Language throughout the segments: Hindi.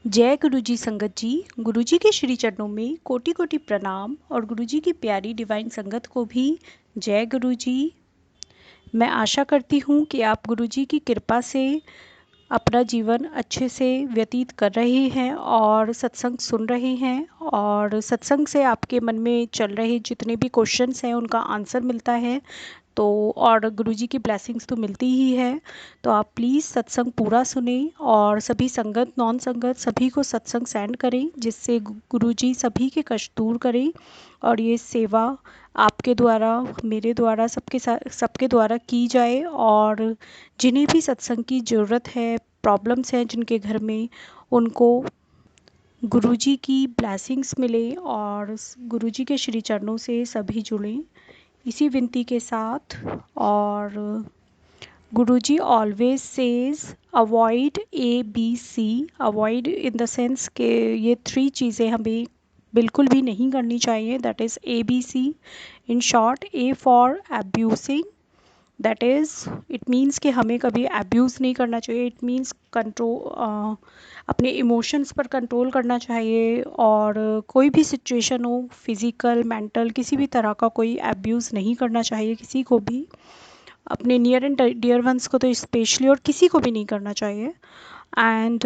जय गुरु जी संगत जी। गुरु जी के श्री चरणों में कोटि कोटि प्रणाम और गुरु जी की प्यारी डिवाइन संगत को भी जय गुरु जी। मैं आशा करती हूँ कि आप गुरु जी की कृपा से अपना जीवन अच्छे से व्यतीत कर रहे हैं और सत्संग सुन रहे हैं और सत्संग से आपके मन में चल रहे जितने भी क्वेश्चंस हैं उनका आंसर मिलता है। तो और गुरुजी की ब्लेसिंग्स तो मिलती ही है। तो आप प्लीज़ सत्संग पूरा सुने और सभी संगत नॉन संगत सभी को सत्संग सेंड करें जिससे गुरुजी सभी के कष्ट दूर करें। और ये सेवा आपके द्वारा मेरे द्वारा सबके द्वारा की जाए और जिन्हें भी सत्संग की ज़रूरत है, प्रॉब्लम्स हैं जिनके घर में, उनको गुरुजी की ब्लेसिंग्स मिले और गुरुजी के श्री चरणों से सभी जुड़ें इसी विनती के साथ। और Guruji always says avoid ABC, avoid in the sense के ये 3 चीज़ें हमें बिल्कुल भी नहीं करनी चाहिए। That is ABC। In short, A for abusing, that is it means कि हमें कभी एब्यूज़ नहीं करना चाहिए। इट मीन्स कंट्रोल, अपने इमोशंस पर कंट्रोल करना चाहिए और कोई भी सिचुएशन हो, फिज़िकल मेंटल किसी भी तरह का कोई एब्यूज़ नहीं करना चाहिए किसी को भी, अपने नियर एंड डियर वंस को तो स्पेशली और किसी को भी नहीं करना चाहिए। And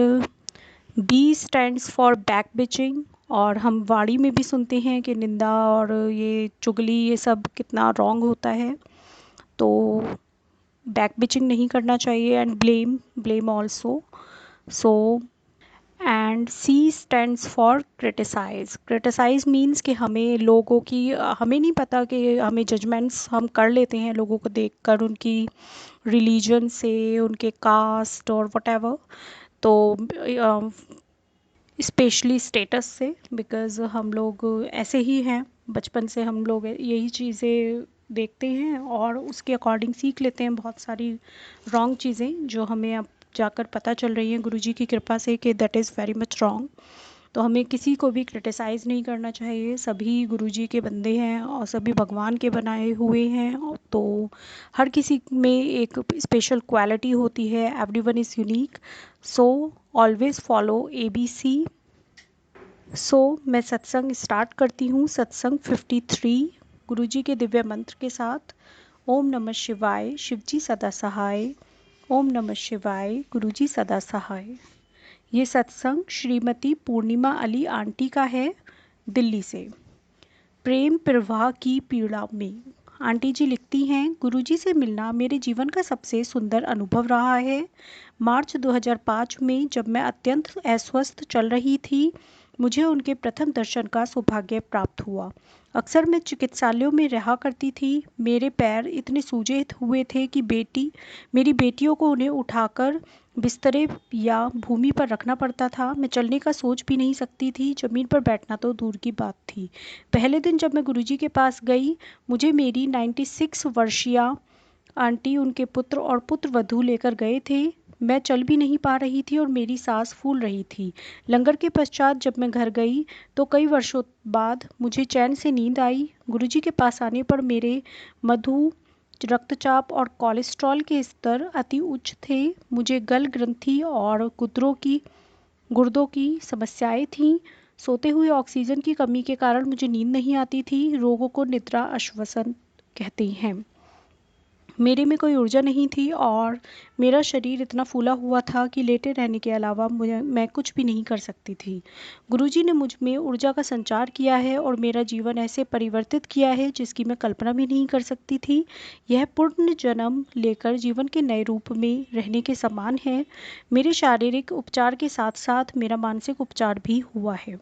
B stands for back bitching, और हम वाणी में भी सुनते हैं कि निंदा और ये चुगली ये सब कितना रॉन्ग होता है, तो बैक बिचिंग नहीं करना चाहिए। And blame also. So and C stands for criticize means कि हमें लोगों की हमें नहीं पता कि हमें जजमेंट्स हम कर लेते हैं लोगों को देखकर, उनकी रिलीजन से, उनके कास्ट और वटेवर, तो स्पेशली स्टेटस से, बिकॉज़ हम लोग ऐसे ही हैं, बचपन से हम लोग यही चीज़ें देखते हैं और उसके अकॉर्डिंग सीख लेते हैं बहुत सारी रॉन्ग चीज़ें जो हमें अब जाकर पता चल रही हैं गुरुजी की कृपा से कि that is very much wrong. तो हमें किसी को भी क्रिटिसाइज़ नहीं करना चाहिए। सभी गुरुजी के बंदे हैं और सभी भगवान के बनाए हुए हैं, तो हर किसी में एक स्पेशल क्वालिटी होती है। Everyone is unique. So always follow ABC। सो मैं सत्संग स्टार्ट करती हूँ। सत्संग 53 गुरुजी के दिव्य मंत्र के साथ। ओम नमः शिवाय, शिवजी सदा सहाय। ओम नमः शिवाय, गुरुजी सदा सहाय। ये सत्संग श्रीमती पूर्णिमा अली आंटी का है, दिल्ली से। प्रेम प्रवाह की पीड़ा में। आंटी जी लिखती हैं, गुरुजी से मिलना मेरे जीवन का सबसे सुंदर अनुभव रहा है। मार्च 2005 में जब मैं अत्यंत अस्वस्थ चल रही थी, मुझे उनके प्रथम दर्शन का सौभाग्य प्राप्त हुआ। अक्सर मैं चिकित्सालयों में रहा करती थी। मेरे पैर इतने सूजे हुए थे कि मेरी बेटियों को उन्हें उठाकर बिस्तरे या भूमि पर रखना पड़ता था। मैं चलने का सोच भी नहीं सकती थी, ज़मीन पर बैठना तो दूर की बात थी। पहले दिन जब मैं गुरुजी के पास गई, मुझे मेरी 96 वर्षीय आंटी, उनके पुत्र और पुत्र वधू लेकर गए थे। मैं चल भी नहीं पा रही थी और मेरी सांस फूल रही थी। लंगर के पश्चात जब मैं घर गई तो कई वर्षों बाद मुझे चैन से नींद आई। गुरुजी के पास आने पर मेरे मधु, रक्तचाप और कोलेस्ट्रॉल के स्तर अति उच्च थे। मुझे गल ग्रंथि और गुर्दों की समस्याएं थीं। सोते हुए ऑक्सीजन की कमी के कारण मुझे नींद नहीं आती थी। रोगों को निद्रा अश्वसन कहते हैं। मेरे में कोई ऊर्जा नहीं थी और मेरा शरीर इतना फूला हुआ था कि लेटे रहने के अलावा मैं कुछ भी नहीं कर सकती थी। गुरुजी ने मुझ में ऊर्जा का संचार किया है और मेरा जीवन ऐसे परिवर्तित किया है जिसकी मैं कल्पना भी नहीं कर सकती थी। यह पुण्य जन्म लेकर जीवन के नए रूप में रहने के समान है। मेरे शारीरिक उपचार के साथ साथ मेरा मानसिक उपचार भी हुआ है।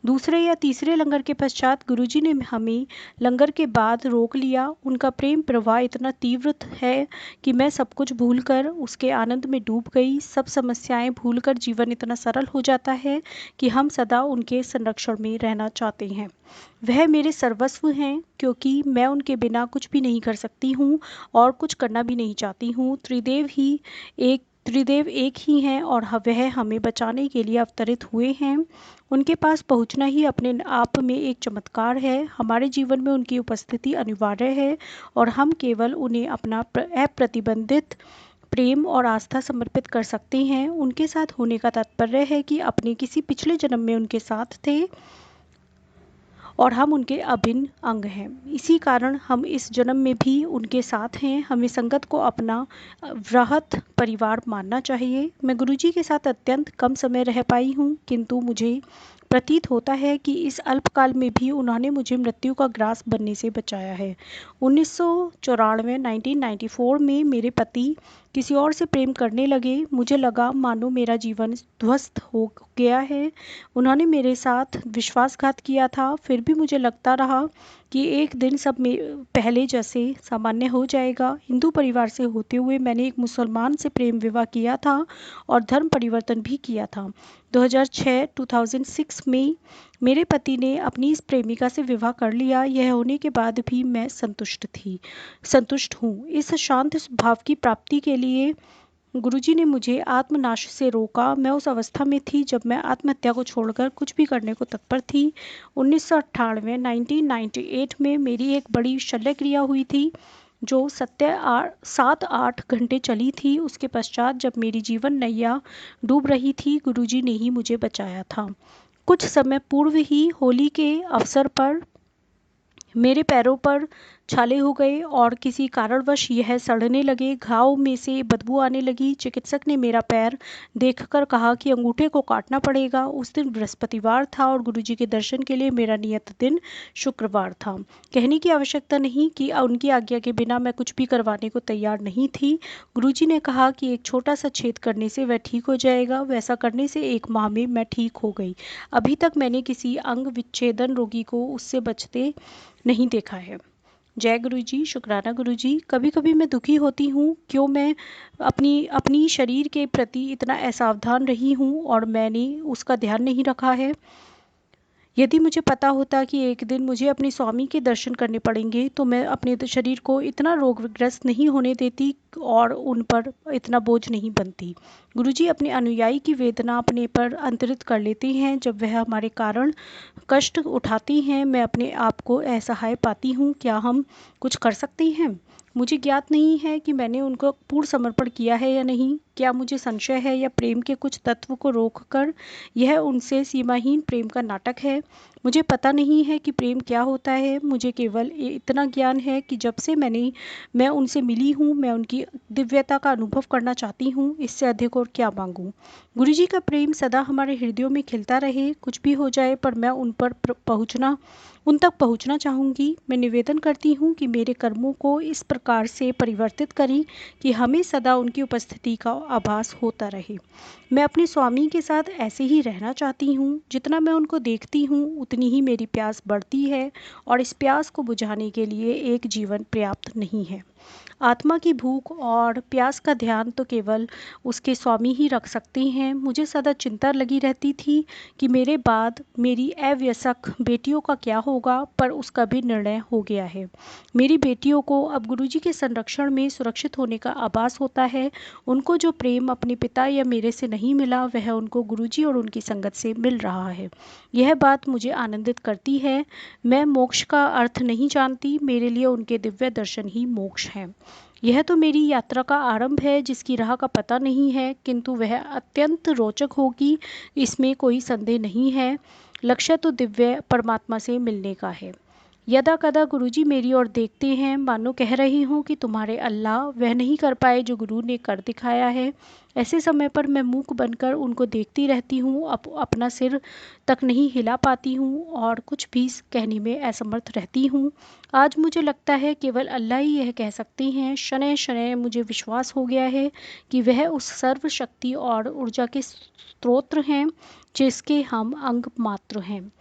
दूसरे या तीसरे लंगर के पश्चात गुरुजी ने हमें लंगर के बाद रोक लिया। उनका प्रेम प्रवाह इतना तीव्र है कि मैं सब कुछ भूलकर उसके आनंद में डूब गई। सब समस्याएं भूलकर जीवन इतना सरल हो जाता है कि हम सदा उनके संरक्षण में रहना चाहते हैं। वह मेरे सर्वस्व हैं क्योंकि मैं उनके बिना कुछ भी नहीं कर सकती हूँ और कुछ करना भी नहीं चाहती हूँ। त्रिदेव एक ही हैं और वह हमें बचाने के लिए अवतरित हुए हैं। उनके पास पहुंचना ही अपने आप में एक चमत्कार है। हमारे जीवन में उनकी उपस्थिति अनिवार्य है और हम केवल उन्हें अपना अप्रतिबंधित प्रेम और आस्था समर्पित कर सकते हैं। उनके साथ होने का तात्पर्य है कि अपने किसी पिछले जन्म में उनके साथ थे और हम उनके अभिन्न अंग हैं। इसी कारण हम इस जन्म में भी उनके साथ हैं। हमें संगत को अपना वृहत परिवार मानना चाहिए। मैं गुरुजी के साथ अत्यंत कम समय रह पाई हूँ, किंतु मुझे प्रतीत होता है कि इस अल्पकाल में भी उन्होंने मुझे मृत्यु का ग्रास बनने से बचाया है। 1994 1994 में मेरे पति किसी और से प्रेम करने लगे। मुझे लगा मानो मेरा जीवन ध्वस्त हो गया है। उन्होंने मेरे साथ विश्वासघात किया था। फिर भी मुझे लगता रहा कि एक दिन सब पहले जैसे सामान्य हो जाएगा। हिंदू परिवार से होते हुए मैंने एक मुसलमान से प्रेम विवाह किया था और धर्म परिवर्तन भी किया था। 2006 में मेरे पति ने अपनी इस प्रेमिका से विवाह कर लिया। यह होने के बाद भी मैं संतुष्ट हूँ। इस शांत भाव की प्राप्ति के लिए गुरुजी ने मुझे आत्मनाश से रोका। मैं उस अवस्था में थी जब मैं आत्महत्या को छोड़कर कुछ भी करने को तत्पर थी। 1998 में मेरी एक बड़ी शल्य क्रिया हुई थी जो 7-8 घंटे चली थी। उसके पश्चात जब मेरी जीवन नैया डूब रही थी, गुरुजी ने ही मुझे बचाया था। कुछ समय पूर्व ही होली के अवसर पर मेरे पैरों पर छाले हो गए और किसी कारणवश यह सड़ने लगे। घाव में से बदबू आने लगी। चिकित्सक ने मेरा पैर देखकर कहा कि अंगूठे को काटना पड़ेगा। उस दिन बृहस्पतिवार था और गुरुजी के दर्शन के लिए मेरा नियत दिन शुक्रवार था। कहने की आवश्यकता नहीं कि उनकी आज्ञा के बिना मैं कुछ भी करवाने को तैयार नहीं थी। गुरुजी ने कहा कि एक छोटा सा छेद करने से वह ठीक हो जाएगा। वैसा करने से 1 माह में मैं ठीक हो गई। अभी तक मैंने किसी अंग विच्छेदन रोगी को उससे बचते नहीं देखा है। जय गुरुजी, शुक्राना गुरुजी। कभी कभी मैं दुखी होती हूँ, क्यों मैं अपनी शरीर के प्रति इतना असावधान रही हूँ और मैंने उसका ध्यान नहीं रखा है। यदि मुझे पता होता कि एक दिन मुझे अपने स्वामी के दर्शन करने पड़ेंगे तो मैं अपने शरीर को इतना रोगग्रस्त नहीं होने देती और उन पर इतना बोझ नहीं बनती। गुरुजी अपने अनुयायी की वेदना अपने पर अंतरित कर लेते हैं जब वह हमारे कारण कष्ट उठाती हैं। मैं अपने आप को असहाय पाती हूँ। क्या हम कुछ कर सकते हैं? मुझे ज्ञात नहीं है कि मैंने उनको पूर्ण समर्पण किया है या नहीं। क्या मुझे संशय है या प्रेम के कुछ तत्व को रोककर यह उनसे सीमाहीन प्रेम का नाटक है? मुझे पता नहीं है कि प्रेम क्या होता है। मुझे केवल इतना ज्ञान है कि जब से मैं उनसे मिली हूँ, मैं उनकी दिव्यता का अनुभव करना चाहती हूँ। इससे अधिक और क्या मांगूँ? गुरुजी का प्रेम सदा हमारे हृदयों में खिलता रहे। कुछ भी हो जाए पर मैं उन तक पहुँचना चाहूँगी। मैं निवेदन करती हूँ कि मेरे कर्मों को इस प्रकार से परिवर्तित करें कि हमें सदा उनकी उपस्थिति का आभास होता रहे। मैं अपने स्वामी के साथ ऐसे ही रहना चाहती हूँ। जितना मैं उनको देखती हूँ उतनी ही मेरी प्यास बढ़ती है और इस प्यास को बुझाने के लिए एक जीवन पर्याप्त नहीं है। आत्मा की भूख और प्यास का ध्यान तो केवल उसके स्वामी ही रख सकते हैं। मुझे सदा चिंता लगी रहती थी कि मेरे बाद मेरी अवयस्क बेटियों का क्या होगा, पर उसका भी निर्णय हो गया है। मेरी बेटियों को अब गुरुजी के संरक्षण में सुरक्षित होने का आभास होता है। उनको जो प्रेम अपने पिता या मेरे से नहीं मिला, वह उनको गुरुजी और उनकी संगत से मिल रहा है। यह बात मुझे आनंदित करती है। मैं मोक्ष का अर्थ नहीं जानती। मेरे लिए उनके दिव्य दर्शन ही मोक्ष है। यह तो मेरी यात्रा का आरंभ है जिसकी राह का पता नहीं है, किंतु वह अत्यंत रोचक होगी, इसमें कोई संदेह नहीं है। लक्ष्य तो दिव्य परमात्मा से मिलने का है। यदा कदा गुरुजी मेरी ओर देखते हैं, मानो कह रही हूँ कि तुम्हारे अल्लाह वह नहीं कर पाए जो गुरु ने कर दिखाया है। ऐसे समय पर मैं मूक बनकर उनको देखती रहती हूँ, अपना सिर तक नहीं हिला पाती हूँ और कुछ भी कहने में असमर्थ रहती हूँ। आज मुझे लगता है केवल अल्लाह ही यह कह सकते हैं। शनय शनय मुझे विश्वास हो गया है कि वह उस सर्वशक्ति और ऊर्जा के स्रोत हैं जिसके हम अंग मात्र हैं।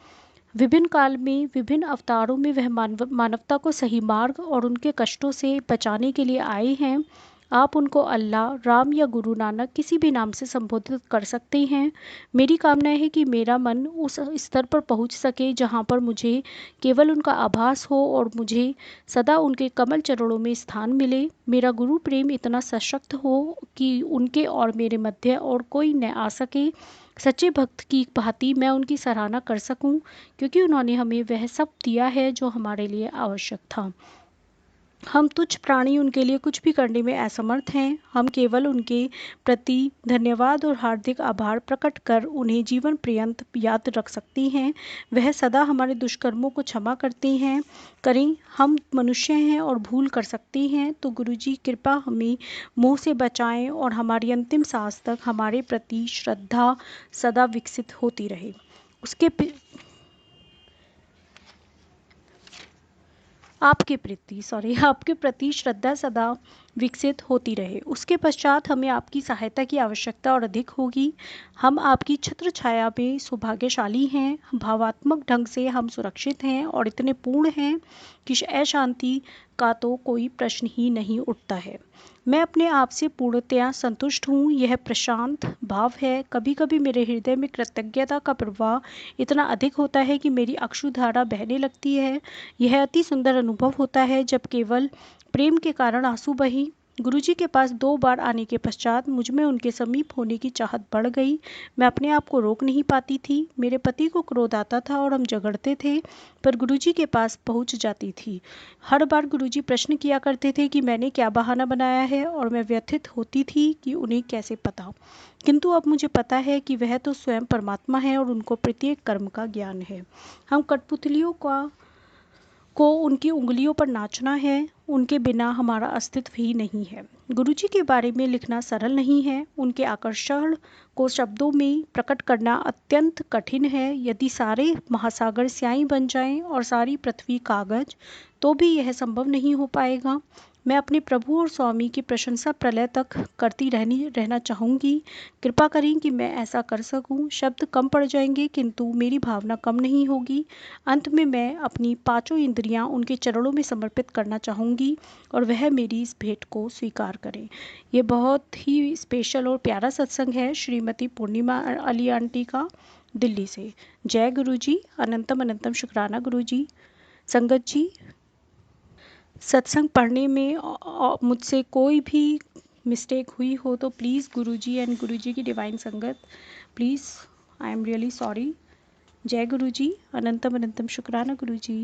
विभिन्न काल में विभिन्न अवतारों में वह मानवता को सही मार्ग और उनके कष्टों से बचाने के लिए आए हैं। आप उनको अल्लाह, राम या गुरु नानक किसी भी नाम से संबोधित कर सकते हैं। मेरी कामना है कि मेरा मन उस स्तर पर पहुंच सके जहां पर मुझे केवल उनका आभास हो और मुझे सदा उनके कमल चरणों में स्थान मिले। मेरा गुरु प्रेम इतना सशक्त हो कि उनके और मेरे मध्य और कोई न आ सके। सच्चे भक्त की भांति मैं उनकी सराहना कर सकूं, क्योंकि उन्होंने हमें वह सब दिया है जो हमारे लिए आवश्यक था। हम तुच्छ प्राणी उनके लिए कुछ भी करने में असमर्थ हैं। हम केवल उनके प्रति धन्यवाद और हार्दिक आभार प्रकट कर उन्हें जीवन पर्यंत याद रख सकती हैं। वह सदा हमारे दुष्कर्मों को क्षमा करती हैं। करें, हम मनुष्य हैं और भूल कर सकती हैं, तो गुरुजी कृपा हमें मोह से बचाएं और हमारी अंतिम सांस तक हमारे प्रति श्रद्धा सदा विकसित होती रहे। उसके आपके प्रति श्रद्धा सदा विकसित होती रहे। उसके पश्चात हमें आपकी सहायता की आवश्यकता और अधिक होगी। हम आपकी छत्र छाया में सौभाग्यशाली हैं। भावात्मक ढंग से हम सुरक्षित हैं और इतने पूर्ण हैं कि अशांति का तो कोई प्रश्न ही नहीं उठता है। मैं अपने आप से पूर्णतया संतुष्ट हूँ। यह प्रशांत भाव है। कभी कभी मेरे हृदय में कृतज्ञता का प्रवाह इतना अधिक होता है कि मेरी अश्रुधारा बहने लगती है। यह अति सुंदर अनुभव होता है जब केवल प्रेम के कारण आंसू बही। गुरुजी के पास 2 बार आने के पश्चात मुझ में उनके समीप होने की चाहत बढ़ गई। मैं अपने आप को रोक नहीं पाती थी। मेरे पति को क्रोध आता था और हम झगड़ते थे, पर गुरुजी के पास पहुंच जाती थी। हर बार गुरुजी प्रश्न किया करते थे कि मैंने क्या बहाना बनाया है, और मैं व्यथित होती थी कि उन्हें कैसे पता। किंतु अब मुझे पता है कि वह तो स्वयं परमात्मा है और उनको प्रत्येक कर्म का ज्ञान है। हम कठपुतलियों को उनकी उंगलियों पर नाचना है, उनके बिना हमारा अस्तित्व ही नहीं है। गुरुजी के बारे में लिखना सरल नहीं है। उनके आकर्षण को शब्दों में प्रकट करना अत्यंत कठिन है। यदि सारे महासागर स्याही बन जाएं और सारी पृथ्वी कागज, तो भी यह संभव नहीं हो पाएगा। मैं अपने प्रभु और स्वामी की प्रशंसा प्रलय तक करती रहना चाहूँगी। कृपा करें कि मैं ऐसा कर सकूं। शब्द कम पड़ जाएंगे, किंतु मेरी भावना कम नहीं होगी। अंत में मैं अपनी 5 इंद्रियां उनके चरणों में समर्पित करना चाहूँगी और वह मेरी इस भेंट को स्वीकार करें। ये बहुत ही स्पेशल और प्यारा सत्संग है श्रीमती पूर्णिमा अली आंटी का, दिल्ली से। जय गुरु जी, अनंतम अनंतम शुक्राना गुरु जी। संगत जी, सत्संग पढ़ने में मुझसे कोई भी मिस्टेक हुई हो तो प्लीज़ गुरुजी एंड गुरुजी की डिवाइन संगत, please, I am really sorry. जय गुरुजी, अनंतम अनंतम शुक्राना गुरुजी।